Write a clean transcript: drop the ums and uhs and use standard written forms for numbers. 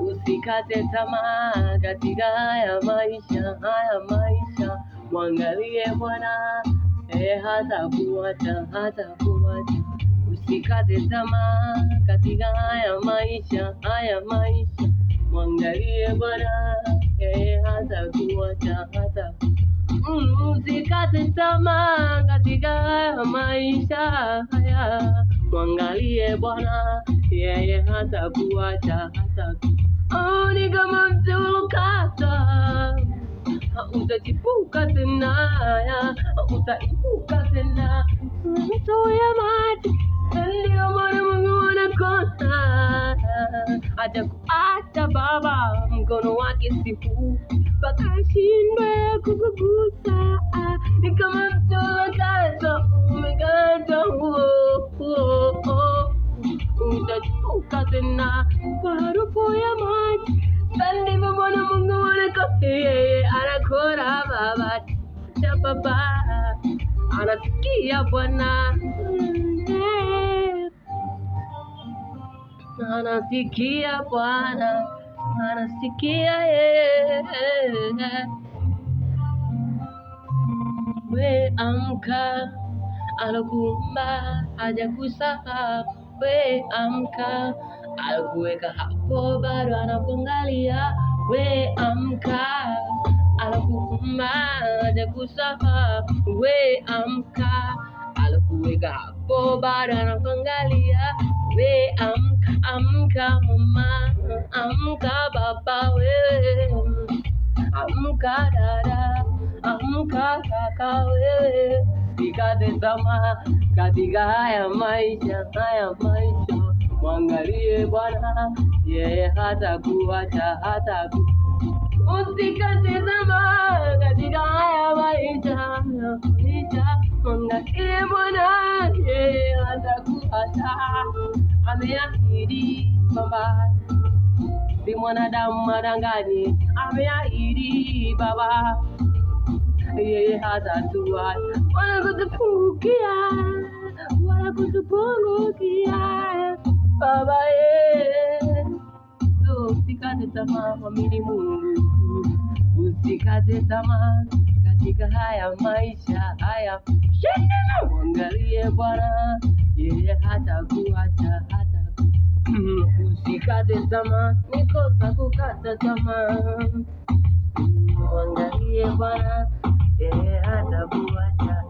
Usikate tamaa katika haya maisha, mwangalie Bwana, hatakuacha. Usikate tamaa katika haya maisha, mwangalie Bwana, hatakuacha. Usikate tamaa katika haya maisha, mwangalie Bwana, yeye hatakuacha. Ni kama mti uliokatwa, utachipuka tena, utaibuka tena. Mito ya maji, ndio maana Mungu anakuona. Hatakuacha Baba, mkono wake si huu mpaka ashindwe kukugusa. Ni kama mti uliokatwa, umekatwa, utachipuka tena kwa harufu ya maji. Ndivyo Bwana Mungu anakora Baba, Baba anasikia Bwana, anasikia Bwana, anasikia we amka, alokuumba hajakusahau. We amka, alikuweka hapo bado anakuangalia. We amka, alikuumba hajakusahau. We amka, alikuweka hapo bado anakuangalia. We amka mama, amka baba, wewe amka dada, amka kaka, wewe usikate tamaa katika haya maisha, mwangalie Bwana, yeye hatakuacha. Usikate tamaa katika haya maisha, mwangalie Bwana, yeye hatakuacha. Ameahidi Baba, si mwanadamu madangani. Ameahidi Baba, yeye hatatuacha wala kutupungukia Baba. Usikate tamaa, mwamini Mungu. Usikate tamaa katika haya maisha, mwangalie Bwana, yeye hatakuacha. Usikate tamaa, ni kosa kukata tamaa. Mwangalie Bwana, yeye hatakuacha.